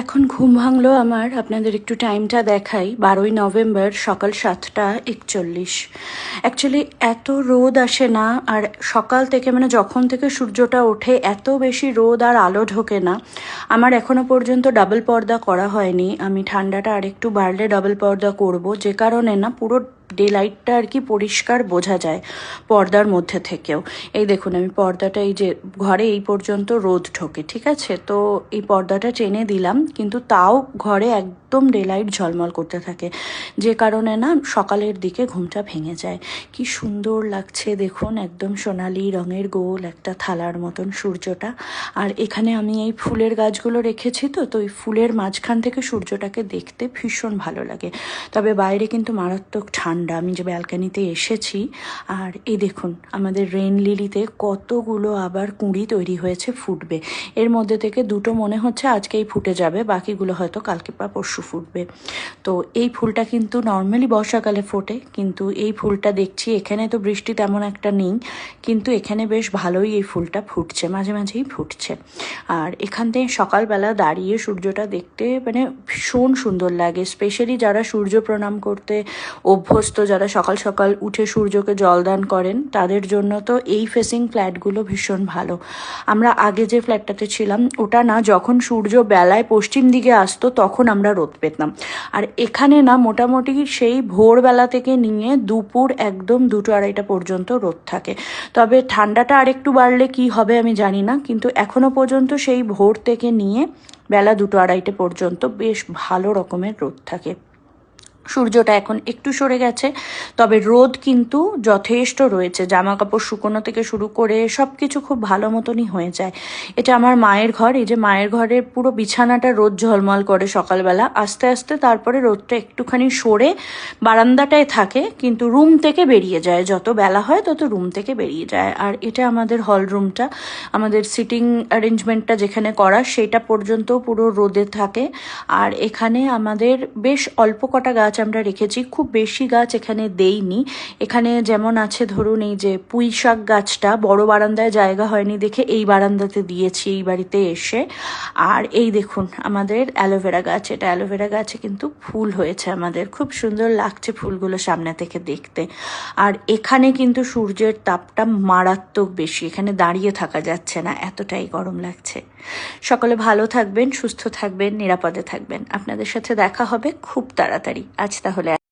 এখন ঘুম ভাঙলো আমার। আপনাদের একটু টাইমটা দেখাই। 12ই নভেম্বর সকাল 7:41। অ্যাকচুয়ালি এত রোদ আসে না, আর সকাল থেকে মানে যখন থেকে সূর্যটা ওঠে এত বেশি রোদ আর আলো ঢোকে না। আমার এখনো পর্যন্ত ডাবল পর্দা করা হয়নি। আমি ঠান্ডাটা আরেকটু বাড়লে ডাবল পর্দা করব, যে কারণে না পুরো ডে লাইটটা আর কি পরিষ্কার বোঝা যায় পর্দার মধ্যে থেকেও। এই দেখুন, আমি পর্দাটা এই যে ঘরে এই পর্যন্ত রোদ ঢোকে, ঠিক আছে, তো এই পর্দাটা টেনে দিলাম, কিন্তু তাও ঘরে একদম ডে লাইট ঝলমল করতে থাকে, যে কারণে না সকালের দিকে ঘুমটা ভেঙে যায়। কি সুন্দর লাগছে দেখুন, একদম সোনালি রঙের গোল একটা থালার মতন সূর্যটা। আর এখানে আমি এই ফুলের গাছগুলো রেখেছি, তো এই ফুলের মাঝখান থেকে সূর্যটাকে দেখতে ভীষণ ভালো লাগে। তবে বাইরে কিন্তু মারাত্মক ঠান্ডা। আমি যে ব্যালকানিতে এসেছি, আর এই দেখুন আমাদের রেন লিলিতে কতগুলো আবার কুঁড়ি তৈরি হয়েছে, ফুটবে। এর মধ্যে থেকে দুটো মনে হচ্ছে আজকেই ফুটে যাবে, বাকিগুলো হয়তো কালকে বা পরশু ফুটবে। তো এই ফুলটা কিন্তু নর্মালি বর্ষাকালে ফোটে, কিন্তু এই ফুলটা দেখছি এখানে তো বৃষ্টি তেমন একটা নেই, কিন্তু এখানে বেশ ভালোই এই ফুলটা ফুটছে, মাঝে মাঝেই ফুটছে। আর এখান থেকে সকালবেলা দাঁড়িয়ে সূর্যটা দেখতে মানে ভীষণ সুন্দর লাগে। স্পেশালি যারা সূর্য প্রণাম করতে অভ্যস্ত, যারা সকাল সকাল উঠে সূর্যকে জলদান করেন, তাদের জন্য তো এই ফেসিং ফ্ল্যাটগুলো ভীষণ ভালো। আমরা আগে যে ফ্ল্যাটটাতে ছিলাম ওটা না, যখন সূর্য বেলায় পশ্চিম দিকে আসতো তখন আমরা রোদ পেতাম। আর এখানে না মোটামুটি সেই ভোরবেলা থেকে নিয়ে দুপুর একদম 2-2-2:30 পর্যন্ত রোদ থাকে। তবে ঠান্ডাটা আরেকটু বাড়লে কি হবে আমি জানি না, কিন্তু এখনো পর্যন্ত সেই ভোর থেকে নিয়ে বেলা 2-2-2:30 পর্যন্ত বেশ ভালো রকমের রোদ থাকে। সূর্যটা এখন একটু সরে গেছে, তবে রোদ কিন্তু যথেষ্ট রয়েছে। জামা কাপড় শুকোনো থেকে শুরু করে সব কিছু খুব ভালো মতনই হয়ে যায়। এটা আমার মায়ের ঘর। এই যে মায়ের ঘরের পুরো বিছানাটা রোদ ঝলমল করে সকালবেলা, আস্তে আস্তে তারপরে রোদটা একটুখানি সরে বারান্দাটায় থাকে, কিন্তু রুম থেকে বেরিয়ে যায়, যত বেলা হয় তত রুম থেকে বেরিয়ে যায়। আর এটা আমাদের হল রুমটা, আমাদের সিটিং অ্যারেঞ্জমেন্টটা যেখানে করা সেটা পর্যন্ত পুরো রোদে থাকে। আর এখানে আমাদের বেশ অল্প কটা গাছ আমরা রেখেছি, খুব বেশি গাছ এখানে দেইনি। এখানে যেমন আছে ধরুন এই যে পুঁই শাক গাছটা বড় বারান্দায় জায়গা হয়নি দেখে এই বারান্দাতে দিয়েছি এই বাড়িতে এসে। আর এই দেখুন আমাদের অ্যালোভেরা গাছ, এটা অ্যালোভেরা গাছে কিন্তু ফুল হয়েছে আমাদের, খুব সুন্দর লাগছে ফুলগুলো সামনে থেকে দেখতে। আর এখানে কিন্তু সূর্যের তাপটা মারাত্মক বেশি, এখানে দাঁড়িয়ে থাকা যাচ্ছে না, এতটাই গরম লাগছে। সকলে ভালো থাকবেন, সুস্থ থাকবেন, নিরাপদে থাকবেন। আপনাদের সাথে দেখা হবে খুব তাড়াতাড়ি। আজ তাহলে